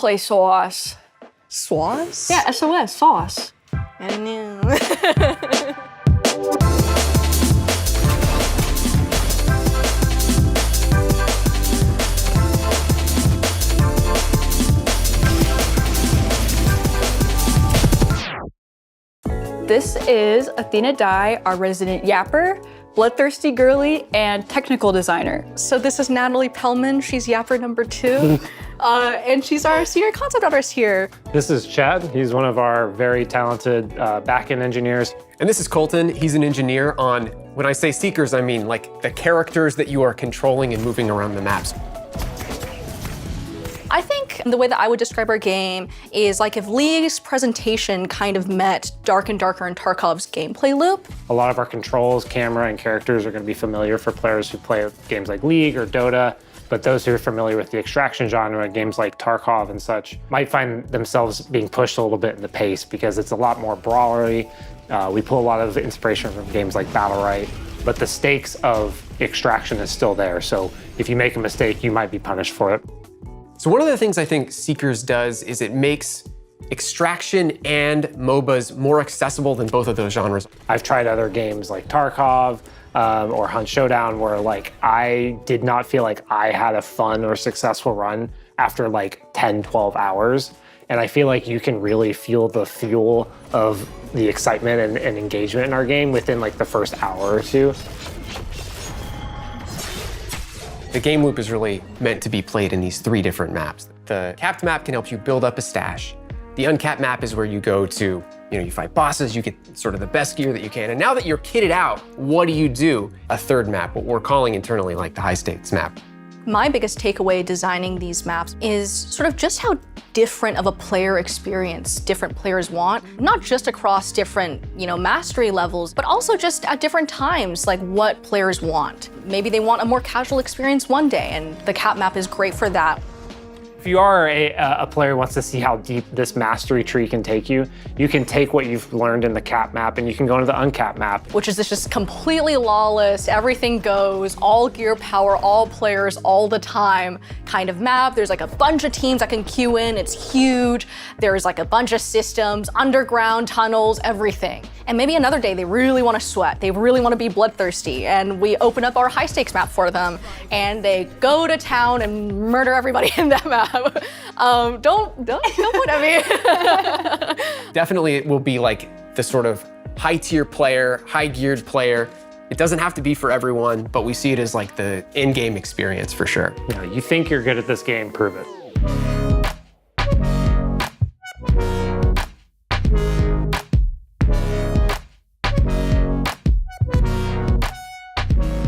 Play sauce. Sauce? Yeah, SOS, sauce. I knew. This is Athena Dye, our resident yapper, bloodthirsty girly, and technical designer. So this is Natalie Pellman. She's yapper number 2. And she's our senior concept artist here. This is Chad. He's one of our very talented back-end engineers. And this is Colton. He's an engineer on, when I say seekers, I mean like the characters that you are controlling and moving around the maps. I think the way that I would describe our game is like if League's presentation kind of met Dark and Darker and Tarkov's gameplay loop. A lot of our controls, camera, and characters are going to be familiar for players who play games like League or Dota, but those who are familiar with the extraction genre, games like Tarkov and such, might find themselves being pushed a little bit in the pace because it's a lot more brawlery. We pull a lot of inspiration from games like Battlerite, but the stakes of extraction is still there, so if you make a mistake, you might be punished for it. So one of the things I think Seekers does is it makes extraction and MOBAs more accessible than both of those genres. I've tried other games like Tarkov or Hunt Showdown where like I did not feel like I had a fun or successful run after like 10, 12 hours. And I feel like you can really feel the fuel of the excitement and engagement in our game within like the first hour or two. The game loop is really meant to be played in these 3 different maps. The capped map can help you build up a stash. The uncapped map is where you go to, you fight bosses, you get sort of the best gear that you can. And now that you're kitted out, what do? A third map, what we're calling internally like the high stakes map. My biggest takeaway designing these maps is sort of just how different of a player experience different players want, not just across different, mastery levels, but also just at different times, like what players want. Maybe they want a more casual experience one day, and the cap map is great for that. If you are a player who wants to see how deep this mastery tree can take you, you can take what you've learned in the cap map and you can go into the uncapped map. Which is this just completely lawless, everything goes, all gear power, all players, all the time kind of map. There's like a bunch of teams that can queue in, it's huge. There's like a bunch of systems, underground tunnels, everything. And maybe another day they really want to sweat, they really want to be bloodthirsty, and we open up our high stakes map for them, and they go to town and murder everybody in that map. Don't put at me. Definitely it will be like the sort of high tier player, high geared player. It doesn't have to be for everyone, but we see it as like the in-game experience for sure. You think you're good at this game, prove it.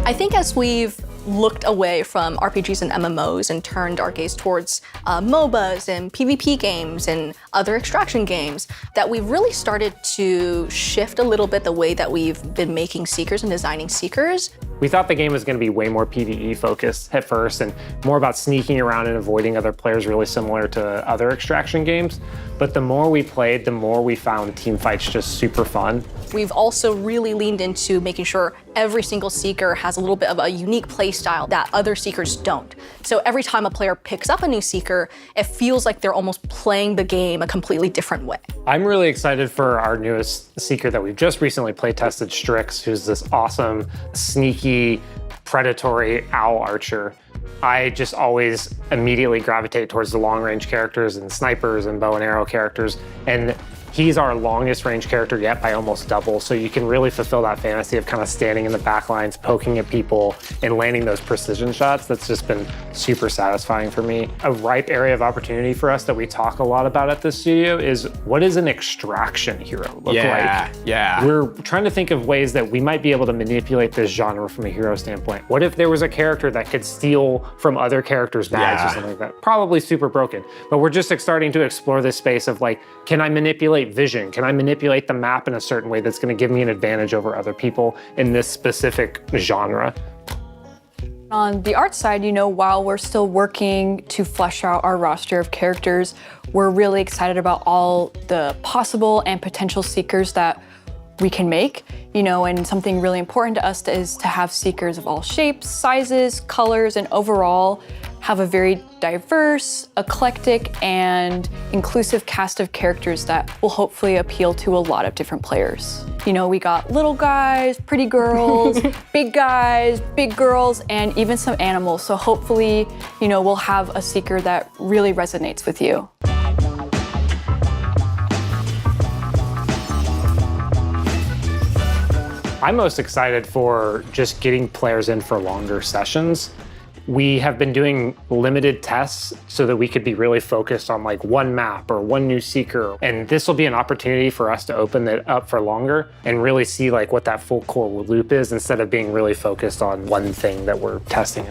I think as we've looked away from RPGs and MMOs and turned our gaze towards MOBAs and PvP games and other extraction games, that we've really started to shift a little bit the way that we've been making Seekers and designing Seekers. We thought the game was going to be way more PvE focused at first and more about sneaking around and avoiding other players, really similar to other extraction games. But the more we played, the more we found team fights just super fun. We've also really leaned into making sure every single Seeker has a little bit of a unique play style that other Seekers don't. So every time a player picks up a new Seeker, it feels like they're almost playing the game a completely different way. I'm really excited for our newest Seeker that we've just recently play tested, Strix, who's this awesome, sneaky, predatory owl archer. I just always immediately gravitate towards the long-range characters and snipers and bow and arrow characters, and he's our longest range character yet by almost double, so you can really fulfill that fantasy of kind of standing in the back lines, poking at people, and landing those precision shots. That's just been super satisfying for me. A ripe area of opportunity for us that we talk a lot about at this studio is, what does an extraction hero look like? Yeah. We're trying to think of ways that we might be able to manipulate this genre from a hero standpoint. What if there was a character that could steal from other characters' bags or something like that? Probably super broken, but we're just starting to explore this space of like, can I manipulate vision? Can I manipulate the map in a certain way that's going to give me an advantage over other people in this specific genre? On the art side, while we're still working to flesh out our roster of characters, we're really excited about all the possible and potential Seekers that we can make, and something really important to us is to have Seekers of all shapes, sizes, colors, and overall have a very diverse, eclectic, and inclusive cast of characters that will hopefully appeal to a lot of different players. You know, we got little guys, pretty girls, big guys, big girls, and even some animals. So hopefully, you know, we'll have a Seeker that really resonates with you. I'm most excited for just getting players in for longer sessions. We have been doing limited tests so that we could be really focused on like one map or one new Seeker. And this will be an opportunity for us to open it up for longer and really see like what that full core loop is instead of being really focused on one thing that we're testing.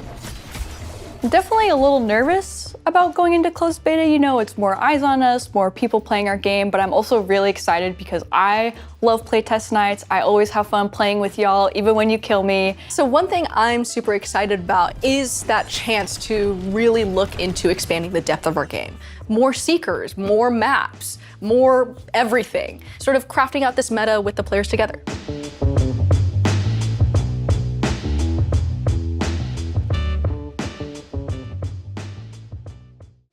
I'm definitely a little nervous about going into closed beta. You know, it's more eyes on us, more people playing our game, but I'm also really excited because I love playtest nights. I always have fun playing with y'all, even when you kill me. So one thing I'm super excited about is that chance to really look into expanding the depth of our game. More Seekers, more maps, more everything. Sort of crafting out this meta with the players together.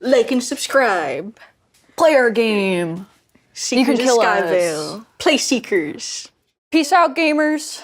Like and subscribe. Play our game. Seekers can kill us. Skyveil. Play Seekers. Peace out, gamers.